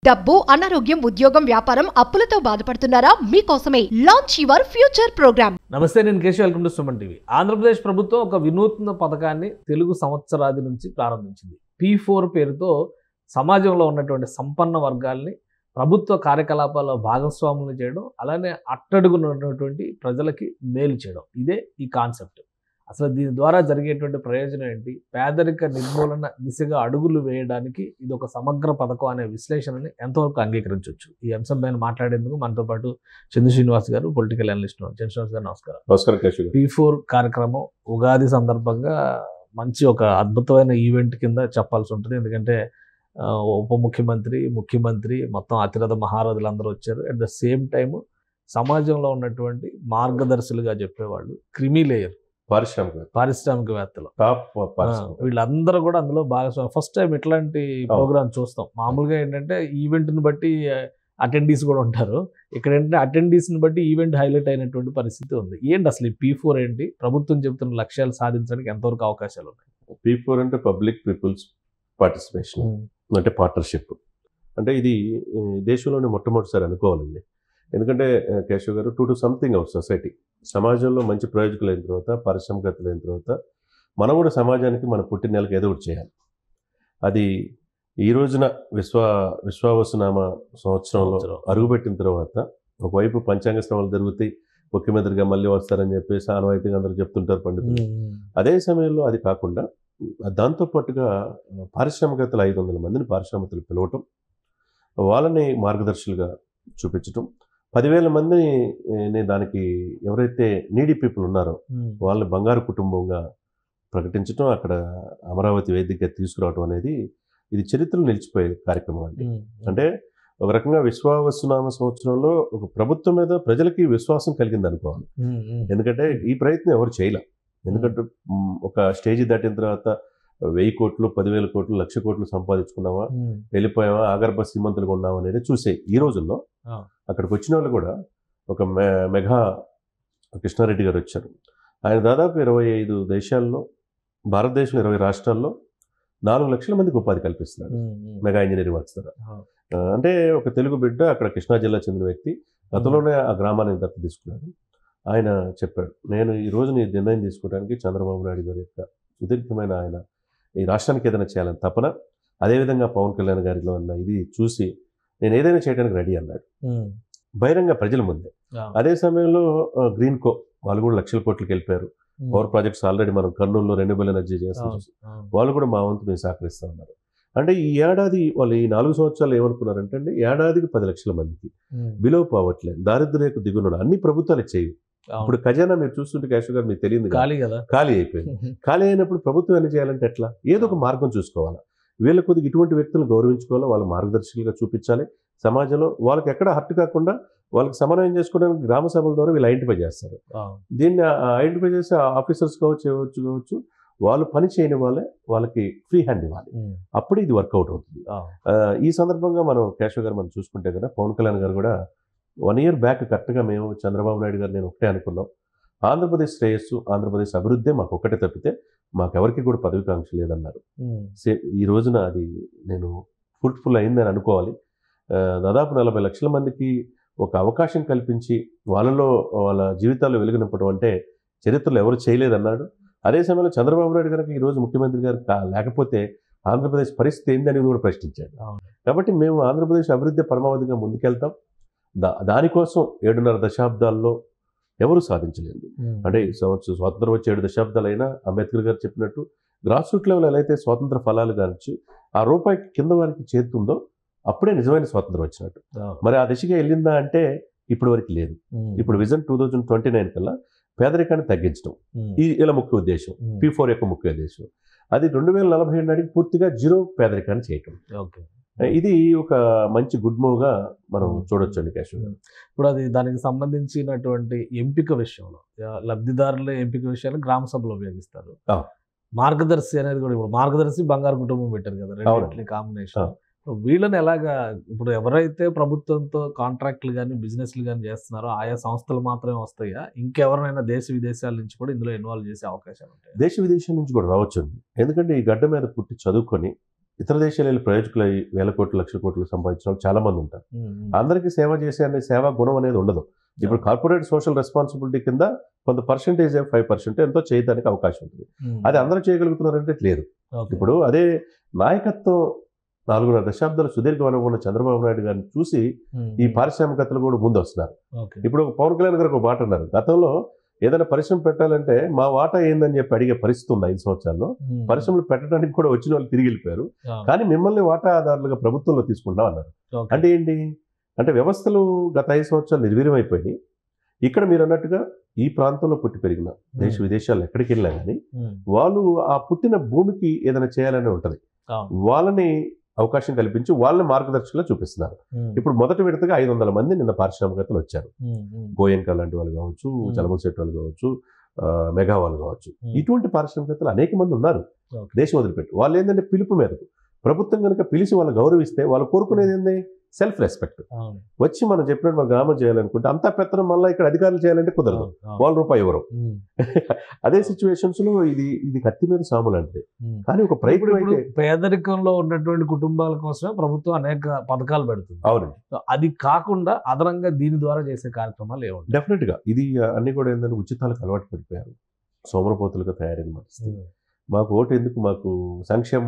డబ్బు, అనారోగ్యం, ఉద్యోగం, వ్యాపారం, అప్పులతో బాధపడుతున్నారా? మీకోసమే లాంచ్ యువర్ ఫ్యూచర్ ప్రోగ్రామ్. నమస్తే, నేను Keshav. Welcome to Suman TV. Andhra Pradesh ప్రభుత్వం ఒక వినూత్న పథకాన్ని తెలుగు సంవత్సరాది నుంచి ప్రారంభించింది. P4 పేరుతో సమాజంలో ఉన్నటువంటి సంపన్న వర్గాల్ని ప్రభుత్వ కార్యకలాపాల్లో భాగస్వాములు చేయడం, అలానే అట్టడుగున ఉన్నటువంటి ప్రజలకి మేలు చేయడం, ఇదే ఈ కాన్సెప్ట్. అసలు దీని ద్వారా జరిగేటువంటి ప్రయోజనం ఏంటి, పేదరిక నిర్మూలన దిశగా అడుగులు వేయడానికి ఇది ఒక సమగ్ర పథకం అనే విశ్లేషణని ఎంతవరకు అంగీకరించవచ్చు? ఈ అంశం పైన మాట్లాడేందుకు మనతో పాటు చంద్ర శ్రీనివాస్ గారు, పొలిటికల్ అనలిస్ట్. చంద్ర శ్రీనివాస్ గారు, నమస్కారం. నమస్కారం కేశవ్. P4 కార్యక్రమం ఉగాది సందర్భంగా మంచి ఒక అద్భుతమైన ఈవెంట్ కింద చెప్పాల్సి ఉంటుంది. ఎందుకంటే ఉప ముఖ్యమంత్రి, ముఖ్యమంత్రి, మొత్తం అతిరథ మహారథులు అందరూ వచ్చారు. అట్ ద సేమ్ టైం సమాజంలో ఉన్నటువంటి మార్గదర్శులుగా చెప్పేవాళ్ళు, క్రిమీ లేయర్ పారిశ్రామికవేత్తలు, వీళ్ళందరూ కూడా అందులో భాగస్వామి. ఫస్ట్ టైం ఇట్లాంటి ప్రోగ్రామ్ చూస్తాం. మామూలుగా ఏంటంటే ఈవెంట్ని బట్టి అటెండీస్ కూడా ఉంటారు. ఇక్కడ ఏంటంటే అటెండీస్ని బట్టి ఈవెంట్ హైలైట్ అయినటువంటి పరిస్థితి ఉంది. ఏంటి అసలు ఈ P4 ఏంటి? ప్రభుత్వం చెబుతున్న లక్ష్యాలు సాధించడానికి ఎంతవరకు అవకాశాలు ఉన్నాయి? P4 అంటే పబ్లిక్ పీపుల్స్ పార్టిసిపేషన్, అంటే పార్ట్నర్షిప్. అంటే ఇది దేశంలోనే మొట్టమొదటిసారి అనుకోవాలండి. ఎందుకంటే కేశవ్ గారు, టు సంథింగ్ అవర్ సొసైటీ, సమాజంలో మంచి ప్రయోజకులు అయిన తర్వాత, పారిశ్రామికవేత్తలు అయిన తర్వాత మనం కూడా సమాజానికి మన పుట్టిన నెలకు ఏదో ఒకటి చేయాలి. అది ఈ రోజున విశ్వావసునామ సంవత్సరంలో అరుగుపెట్టిన తర్వాత ఒకవైపు పంచాంగ శ్రవణాలు జరుగుతాయి, ముఖ్యమంత్రిగా మళ్ళీ వస్తారని చెప్పేసి ఆనవాయితీగా అందరూ చెప్తుంటారు పండితులు. అదే సమయంలో అది కాకుండా దాంతోపాటుగా పారిశ్రామికవేత్తలు 500 మందిని పారిశ్రామికవేత్తలు పిలవటం, వాళ్ళని మార్గదర్శులుగా చూపించటం, 10,000 మందిని దానికి ఎవరైతే నీడీ పీపుల్ ఉన్నారో వాళ్ళని బంగారు కుటుంబంగా ప్రకటించడం, అక్కడ అమరావతి వేదికగా తీసుకురావడం అనేది ఇది చరిత్రలో నిలిచిపోయే కార్యక్రమం అండి. అంటే ఒక రకంగా విశ్వావసునామ సంవత్సరంలో ఒక ప్రభుత్వం మీద ప్రజలకి విశ్వాసం కలిగింది అనుకోవాలి. ఎందుకంటే ఈ ప్రయత్నం ఎవరు చేయలే. ఎందుకంటే ఒక స్టేజ్ దాటిన తర్వాత 1000 కోట్లు, 10,000 కోట్లు, 1,00,000 కోట్లు సంపాదించుకున్నావా, వెళ్ళిపోయావా, ఆగర్భ శ్రీమంతులుగా ఉన్నావా అనేది చూసే ఈ రోజుల్లో అక్కడికి వచ్చిన వాళ్ళు కూడా ఒక మెగా కృష్ణారెడ్డి గారు వచ్చారు. ఆయన దాదాపు 25 దేశాల్లో, భారతదేశంలో 20 రాష్ట్రాల్లో 4 లక్షల మందికి ఉపాధి కల్పిస్తున్నారు మెగా ఇంజనీరింగ్ వర్క్స్ ద్వారా. అంటే ఒక తెలుగు బిడ్డ, అక్కడ కృష్ణా జిల్లా చెందిన వ్యక్తి, గతంలోనే ఆ గ్రామాన్ని దత్తత తీసుకున్నాడు. ఆయన చెప్పాడు, నేను ఈ రోజు నీ నిర్ణయం తీసుకోవడానికి చంద్రబాబు నాయుడు గారి యొక్క సుదీర్ఘమైన ఆయన ఈ రాష్ట్రానికి ఏదైనా చేయాలని తపన, అదేవిధంగా పవన్ కళ్యాణ్ గారిలో ఉన్న ఇది చూసి నేను ఏదైనా చేయడానికి రెడీ అన్నాడు బహిరంగ ప్రజల ముందే. అదే సమయంలో గ్రీన్ కో వాళ్ళు కూడా 1,00,000 కోట్లకి వెళ్ళిపోయారు. పవర్ ప్రాజెక్ట్స్ ఆల్రెడీ మనం కర్నూలులో రెన్యూబుల్ ఎనర్జీ చేస్తాం, వాళ్ళు కూడా మా వంతు మేము సహకరిస్తూ ఉన్నారు. అంటే ఈ ఏడాది వాళ్ళు ఈ 4 సంవత్సరాలు ఏమనుకున్నారంటే అండి, ఏడాదికి 10 లక్షల మందికి బిలో పావర్టీ, దారిద్ర్యకు దిగున అన్ని ప్రభుత్వాలు చేయవు. ఇప్పుడు ఖజానా మీరు చూస్తుంటే కేశవ్ గారు, మీకు తెలియదు, ఖాళీ అయిపోయింది. ఖాళీ అయినప్పుడు ప్రభుత్వం ఏం చేయాలంటే ఎట్లా, ఏదో ఒక మార్గం చూసుకోవాలి. వీళ్ళ కొద్దిగా ఇటువంటి వ్యక్తులను గౌరవించుకోవాలి, వాళ్ళ మార్గదర్శకులుగా చూపించాలి. సమాజంలో వాళ్ళకి ఎక్కడ హర్ట్ కాకుండా వాళ్ళకి సమన్వయం చేసుకోవడానికి గ్రామ సభల ద్వారా వీళ్ళు ఐడెంటిఫై చేస్తారు. దీన్ని ఐడెంటిఫై చేసి ఆఫీసర్స్ కావచ్చు, వాళ్ళు పని చేయని వాళ్ళకి ఫ్రీ హ్యాండ్ ఇవ్వాలి. అప్పుడు ఇది వర్కౌట్ అవుతుంది. ఈ సందర్భంగా మనం కేశవ్ గారు మనం చూసుకుంటే కదా, పవన్ కళ్యాణ్ గారు కూడా 1 year బ్యాక్ కరెక్ట్గా మేము చంద్రబాబు నాయుడు గారు నేను ఒకటే అనుకున్నాం, ఆంధ్రప్రదేశ్ శ్రేయస్సు, ఆంధ్రప్రదేశ్ అభివృద్ధి మాకు ఒకటే తప్పితే మాకెవరికి కూడా పదవికాంక్ష లేదన్నారు. ఈ రోజున అది నేను ఫ్రూట్ఫుల్ అయిందని అనుకోవాలి. దాదాపు 40 లక్షల మందికి ఒక అవకాశం కల్పించి వాళ్ళలో వాళ్ళ జీవితాల్లో వెలుగు నింపడం అంటే చరిత్రలో ఎవరు చేయలేదన్నాడు. అదే సమయంలో చంద్రబాబు నాయుడు గారికి ఈరోజు ముఖ్యమంత్రి గారు లేకపోతే ఆంధ్రప్రదేశ్ పరిస్థితి ఏంది అనేది కూడా ప్రశ్నించాడు. కాబట్టి మేము ఆంధ్రప్రదేశ్ అభివృద్ధి పరమావధిగా ముందుకెళ్తాం. దానికోసం 7.5 దశాబ్దాల్లో ఎవరు సాధించలేదు. అంటే స్వాతంత్రం వచ్చి 7 దశాబ్దాలు అయినా అంబేద్కర్ గారు చెప్పినట్టు గ్రాస్ రూట్ లెవెల్ ఎలా అయితే స్వాతంత్ర ఫలాలు గారించి ఆ రూపాయి కింద వారికి చేరుతుందో అప్పుడే నిజమైన స్వాతంత్రం వచ్చినట్టు. మరి ఆ దిశగా వెళ్ళిందా అంటే ఇప్పటి వరకు లేదు. ఇప్పుడు విజన్ 2029 కల్లా పేదరికాన్ని తగ్గించడం ఇలా ముఖ్య ఉద్దేశం, P4 యొక్క ముఖ్య ఉద్దేశం. అది 2047 నాటికి పూర్తిగా జీరో పేదరికాన్ని చేయటం. ఇది ఒక మంచి గుడ్ మూవ్గా మనం చూడొచ్చండి కేశవ్ గారు. ఇప్పుడు అది దానికి సంబంధించినటువంటి ఎంపిక విషయంలో, లబ్ధిదారుల ఎంపిక విషయాలు గ్రామ సభలో ఉపయోగిస్తారు. మార్గదర్శి అనేది కూడా, ఇప్పుడు మార్గదర్శి బంగారు కుటుంబం పెట్టారు కదా, రెండింటి కాంబినేషన్. వీళ్ళని ఎలాగా, ఇప్పుడు ఎవరైతే ప్రభుత్వంతో కాంట్రాక్ట్లు కానీ బిజినెస్లు కానీ చేస్తున్నారో ఆయా సంస్థలు మాత్రమే వస్తాయా, ఇంకెవరినైనా దేశ విదేశాల నుంచి కూడా ఇందులో ఇన్వాల్వ్ చేసే అవకాశాలు ఉంటాయి? దేశ విదేశాల నుంచి కూడా రావచ్చు. ఎందుకంటే ఈ గడ్డ మీద పుట్టి చదువుకొని ఇతర దేశాలు వెళ్ళి ప్రయోజకులు వేల కోట్లు లక్షల కోట్లు సంపాదించిన వాళ్ళు చాలా మంది ఉంటారు. అందరికీ సేవ చేసే అనే సేవా గుణం అనేది ఉండదు. ఇప్పుడు కార్పొరేట్ సోషల్ రెస్పాన్సిబిలిటీ కింద కొంత పర్సెంటేజ్ 5% ఎంతో చేయడానికి అవకాశం ఉంటుంది. అది అందరూ చేయగలుగుతున్నారంటే లేదు. ఇప్పుడు అదే నాయకత్వం 4.5 దశాబ్దాల సుదీర్ఘ అనుభవం ఉన్న చంద్రబాబు నాయుడు గారిని చూసి ఈ పారిశ్రామికతలు కూడా ముందు వస్తున్నారు. ఇప్పుడు పవన్ కళ్యాణ్ గారు ఒక మాట అన్నారు, గతంలో ఏదైనా పరిశ్రమ పెట్టాలంటే మా వాటా ఏందని చెప్పి అడిగే పరిస్థితి ఉంది 5 సంవత్సరాల్లో. పరిశ్రమలు పెట్టడానికి కూడా వచ్చిన వాళ్ళు తిరిగి వెళ్ళిపోయారు. కానీ మిమ్మల్ని వాటాదారులుగా ప్రభుత్వంలో తీసుకుంటాం అన్నారు. అంటే ఏంటి అంటే వ్యవస్థలు గత 5 సంవత్సరాలు నిర్వీర్యమైపోయి ఇక్కడ మీరు అన్నట్టుగా ఈ ప్రాంతంలో పుట్టి పెరిగిన దేశ విదేశాలు ఎక్కడికి వెళ్ళినా కానీ వాళ్ళు ఆ పుట్టిన భూమికి ఏదైనా చేయాలని ఉంటుంది. వాళ్ళని అవకాశం కల్పించి వాళ్ళని మార్గదర్శకులుగా చూపిస్తున్నారు. ఇప్పుడు మొదటి విడతగా 500 మంది నిన్న పారిశ్రామికతలు వచ్చారు. గోయంక లాంటి వాళ్ళు కావచ్చు, చలమశెట్టి వాళ్ళు కావచ్చు, మెగా వాళ్ళు కావచ్చు. ఇటువంటి పారిశ్రామికతలు అనేక మంది ఉన్నారు దేశం వదిలిపెట్టి. వాళ్ళు ఏంటంటే పిలుపు మేరకు ప్రభుత్వం కనుక పిలిచి వాళ్ళు గౌరవిస్తే వాళ్ళు కోరుకునేది ఏంది సెల్ఫ్ రెస్పెక్ట్. వచ్చి మనం చెప్పినట్టు మనం గ్రామం చేయాలనుకుంటే అంతా పెత్తనం మళ్ళీ ఇక్కడ అధికారులు చేయాలంటే కుదరదు, వాళ్ళ రూపాయి ఎవరు. అదే సిచ్యువేషన్స్ లో ఇది కత్తి మీద సాములు అంటే. కానీ ఒక ప్రైవేట్ అయితే పేదరికంలో ఉన్నటువంటి కుటుంబాల కోసమే ప్రభుత్వం అనేక పథకాలు పెడుతుంది. అవునండి. అది కాకుండా అదనంగా దీని ద్వారా చేసే కార్యక్రమాలు ఏముంటాయి? డెఫినెట్ గా ఇది అన్ని కూడా ఏంటంటే ఉచితాలకు అలవాటు పడిపోయారు, సోమరపోతులుగా తయారైన పరిస్థితి. మాకు ఓటు ఎందుకు, మాకు సంక్షేమ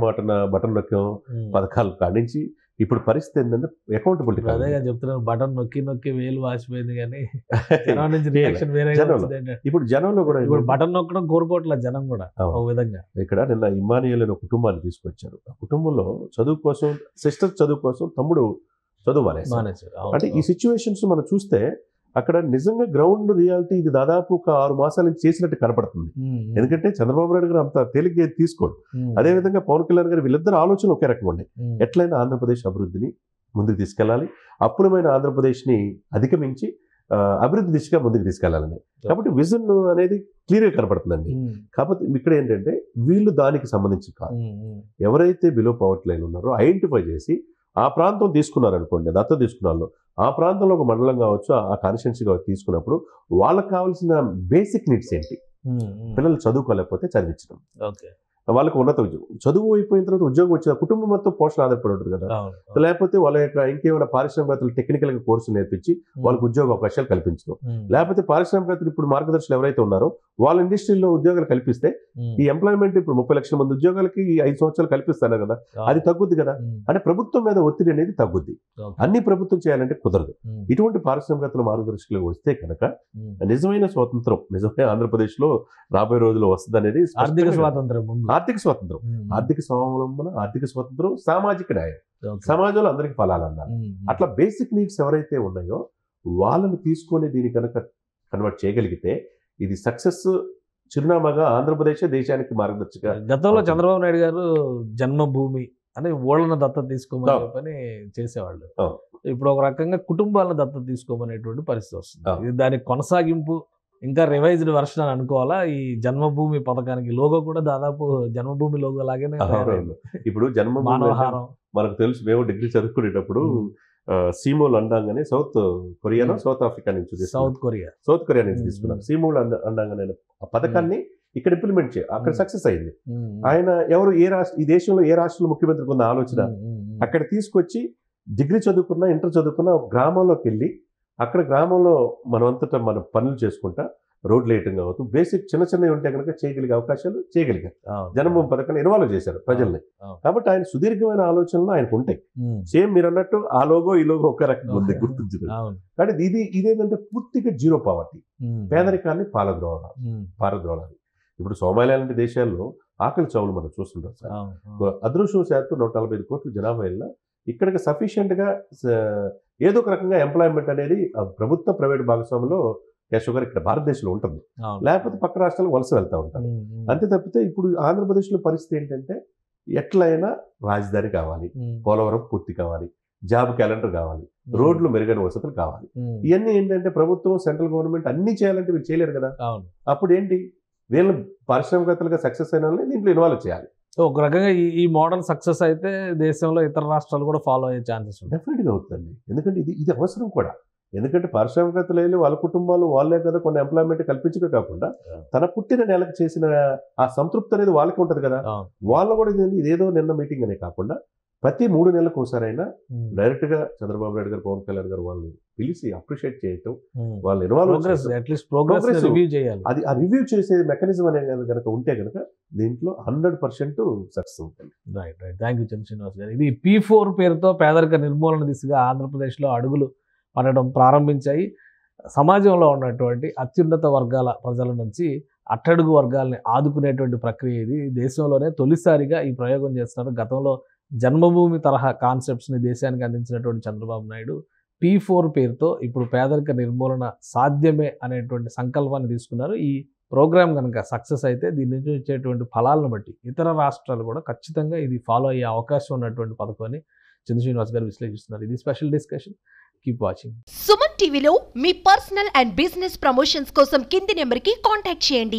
బటన్ నొక్కాం పథకాలు కానించి ఇప్పుడు పరిస్థితి ఏంటంటే అకౌంటబిలిటీ. అదే చెప్తున్నాను, బటన్ నొక్కి వేలు వాసిపోయింది కానీ ఇప్పుడు జనంలో కూడా ఇప్పుడు బటన్ నొక్కడం కోరుకోవట్లేదు జనం కూడా ఒక విధంగా. ఇక్కడ నిన్న ఇమ్మానియల్ అనే కుటుంబాన్ని తీసుకొచ్చారు. ఆ కుటుంబంలో చదువు కోసం, సిస్టర్ చదువు కోసం తమ్ముడు చదువు మానేశారు. అంటే ఈ సిచ్యువేషన్స్ మనం చూస్తే అక్కడ నిజంగా గ్రౌండ్ రియాలిటీ ఇది దాదాపు ఒక 6 మాసాల నుంచి చేసినట్టు కనపడుతుంది. ఎందుకంటే చంద్రబాబు నాయుడు గారు అంత తేలిగ్గా తీసుకోడు. అదేవిధంగా పవన్ కళ్యాణ్ గారు వీళ్ళిద్దరు ఆలోచనలు ఒకే రకంగా ఉన్నాయి. ఎట్లయినా ఆంధ్రప్రదేశ్ అభివృద్ధిని ముందుకు తీసుకెళ్ళాలి, అప్పులమైన ఆంధ్రప్రదేశ్ని అధిగమించి అభివృద్ధి దిశగా ముందుకు తీసుకెళ్లాలని. కాబట్టి విజన్ అనేది క్లియర్గా కనపడుతుందండి. కాకపోతే ఇక్కడ ఏంటంటే వీళ్ళు దానికి సంబంధించి కాదు, ఎవరైతే బిలో పవర్టీ లైన్ ఉన్నారో ఐడెంటిఫై చేసి ఆ ప్రాంతం తీసుకున్నారనుకోండి, దత్త తీసుకున్నారు, ఆ ప్రాంతంలో ఒక మండలం కావచ్చు, ఆ కాన్స్టిట్యున్సీ కావచ్చు తీసుకున్నప్పుడు వాళ్ళకి కావాల్సిన బేసిక్ నీడ్స్ ఏంటి, పిల్లలు చదువుకోలేకపోతే చదివించడం, వాళ్ళకి ఉన్నత ఉద్యోగం, చదువు అయిపోయిన తర్వాత ఉద్యోగం వచ్చిన కుటుంబం మొత్తం పోషణ ఆధారపడి ఉంటుంది కదా. లేకపోతే వాళ్ళ యొక్క ఇంకేమైనా పారిశ్రామికతలు టెక్నికల్ గా కోర్సు నేర్పించి వాళ్ళకి ఉద్యోగ అవకాశాలు కల్పించడం, లేకపోతే పారిశ్రామికతలు ఇప్పుడు మార్గదర్శకులు ఎవరైతే ఉన్నారో వాళ్ళ ఇండస్ట్రీలో ఉద్యోగాలు కల్పిస్తే ఈ ఎంప్లాయ్మెంట్ ఇప్పుడు 30 లక్షల మంది ఉద్యోగాలకి 5 సంవత్సరాలు కల్పిస్తాను కదా, అది తగ్గుద్ది కదా. అంటే ప్రభుత్వం మీద ఒత్తిడి అనేది తగ్గుద్ది. అన్ని ప్రభుత్వం చేయాలంటే కుదరదు. ఇటువంటి పారిశ్రామికతలు మార్గదర్శకులు వస్తే కనుక నిజమైన స్వాతంత్రం, నిజమైన ఆంధ్రప్రదేశ్ లో రాబోయే రోజుల్లో వస్తుంది అనేది ఆర్థిక స్వాతంత్రం, ఆర్థిక స్వావలంబన, ఆర్థిక స్వాతంత్రం, సామాజిక న్యాయం, సమాజంలో అందరికి ఫలాలు అందాలి. అట్లా బేసిక్ నీడ్స్ ఎవరైతే ఉన్నాయో వాళ్ళని తీసుకొని దీన్ని కనుక కన్వర్ట్ చేయగలిగితే ఇది సక్సెస్ చిరునామాగా ఆంధ్రప్రదేశ్ దేశానికి మార్గదర్శక. గతంలో చంద్రబాబు నాయుడు గారు జన్మభూమి అని ఓళ్ళను దత్తత తీసుకోమని చెప్పని చేసేవాళ్ళు. ఇప్పుడు ఒక రకంగా కుటుంబాలను దత్తత తీసుకోమనేటువంటి పరిస్థితి వస్తుంది. దానికి కొనసాగింపు, ఇంకా రివైజ్డ్ వెర్షన్ అని అనుకోవాలా. ఈ జన్మభూమి పథకానికి లోగో కూడా దాదాపు జన్మభూమి లోగో లాగానే. ఇప్పుడు జన్మభూమి మనకు తెలుసు, మేము డిగ్రీ చదువుకునేటప్పుడు సీమోల్ అండాంగానే సౌత్ కొరియాలో సౌత్ ఆఫ్రికా నుంచి సౌత్ కొరియా నుంచి తీసుకున్నాం. సీమోల్ అండాంగానే ఆ పథకాన్ని ఇక్కడ ఇంప్లిమెంట్ చేయ అక్కడ సక్సెస్ అయింది. ఆయన ఎవరు ఈ దేశంలో ఏ రాష్ట్రంలో ముఖ్యమంత్రికి ఉన్న ఆలోచన అక్కడ తీసుకొచ్చి డిగ్రీ చదువుకున్నా, ఇంటర్ చదువుకున్నా గ్రామంలోకి వెళ్ళి అక్కడ గ్రామంలో మనమంతటా మనం పనులు చేసుకుంటా రోడ్లు వేయటం కావచ్చు, బేసిక్ చిన్న చిన్నవి ఉంటే కనుక చేయగలిగే అవకాశాలు చేయగలిగారు. జన్మభూమి పథకాన్ని ఇన్వాల్వ్ చేశారు ప్రజల్ని. కాబట్టి ఆయన సుదీర్ఘమైన ఆలోచనలు ఆయనకు ఉంటాయి. సేమ్ మీరు అన్నట్టు ఆ లోగో ఈ లోగో ఒక రకంగా ఉంది, గుర్తించదు. కానీ ఇదేంటంటే పూర్తిగా జీరో పావర్టీ, పేదరికాన్ని పారద్రోలాలి. ఇప్పుడు సోమాలియా లాంటి దేశాల్లో ఆకలి చావులు మనం చూస్తుంటాం సార్. అదృష్టవశాత్తు 145 కోట్ల జనాభా వెళ్ళినా ఇక్కడికి సఫిషియెంట్ గా ఏదో ఒక రకంగా ఎంప్లాయ్మెంట్ అనేది ప్రభుత్వ ప్రైవేట్ భాగస్వామ్యంలో కేశవ్ గారు ఇక్కడ భారతదేశంలో ఉంటుంది. లేకపోతే పక్క రాష్ట్రాలకు వలస వెళ్తూ ఉంటారు. అంతే తప్పితే ఇప్పుడు ఆంధ్రప్రదేశ్లో పరిస్థితి ఏంటంటే ఎట్లయినా రాజధాని కావాలి, పోలవరం పూర్తి కావాలి, జాబ్ క్యాలెండర్ కావాలి, రోడ్లు మెరుగైన వసతులు కావాలి. ఇవన్నీ ఏంటంటే ప్రభుత్వం, సెంట్రల్ గవర్నమెంట్ అన్ని చేయాలంటే వీళ్ళు చేయలేరు కదా. అప్పుడు ఏంటి, వీళ్ళని పారిశ్రామికవేత్తలుగా సక్సెస్ అయిన వాళ్ళని దీంట్లో ఇన్వాల్వ్ చేయాలి. ఒక రకంగా ఈ మోడల్ సక్సెస్ అయితే దేశంలో ఇతర రాష్ట్రాలు కూడా ఫాలో అయ్యే ఛాన్సెస్ డెఫినెట్గా అవుతుందండి. ఎందుకంటే ఇది అవసరం కూడా. ఎందుకంటే పారిశ్రామికవేత్తలు వెళ్ళి వాళ్ళ కుటుంబాలు వాళ్ళే కదా కొన్ని ఎంప్లాయ్మెంట్ కల్పించడమే కాకుండా తన పుట్టిన నెలకు చేసిన ఆ సంతృప్తి అనేది వాళ్ళకి ఉంటుంది కదా. వాళ్ళు కూడా ఇదేదో నిన్న మీటింగ్ అనే కాకుండా ప్రతి 3 నెలలకు ఒకసారైనా డైరెక్ట్ గా చంద్రబాబు నాయుడు గారు, పవన్ కళ్యాణ్ గారు వాళ్ళు పిలిచి అప్రిషియేట్ చేయటం, వాళ్ళు ఇన్వాల్వ్ అది ఆ రివ్యూ చేసే మెకానిజం అనేది కనుక ఉంటే కనుక దీంట్లో 100% సక్సెస్ ఉంటుంది. రైట్. థ్యాంక్ యూ శ్రీనివాస్ గారు. ఇది P4 పేరుతో పేదరిక నిర్మూలన దిశగా ఆంధ్రప్రదేశ్లో అడుగులు పడడం ప్రారంభించాయి. సమాజంలో ఉన్నటువంటి అత్యున్నత వర్గాల ప్రజల నుంచి అట్టడుగు వర్గాల్ని ఆదుకునేటువంటి ప్రక్రియ ఇది. దేశంలోనే తొలిసారిగా ఈ ప్రయోగం చేస్తున్నారు. గతంలో జన్మభూమి తరహా కాన్సెప్ట్స్ని దేశానికి అందించినటువంటి చంద్రబాబు నాయుడు P4 పేరుతో ఇప్పుడు పేదరిక నిర్మూలన సాధ్యమే అనేటువంటి సంకల్పాన్ని తీసుకున్నారు. ఈ ప్రోగ్రామ్ కనుక సక్సెస్ అయితే దీని నుంచి వచ్చేటువంటి ఫలాలను బట్టి ఇతర రాష్ట్రాలు కూడా ఖచ్చితంగా ఇది ఫాలో అయ్యే అవకాశం ఉన్నటువంటి పథకాన్ని చంద్ర శ్రీనివాస్ గారు విశ్లేషిస్తున్నారు. ఇది special discussion. Keep watching. Suman టీవీలో మీ పర్సనల్ అండ్ బిజినెస్ ప్రమోషన్స్ కోసం కింది నెంబర్కి కాంటాక్ట్ చేయండి.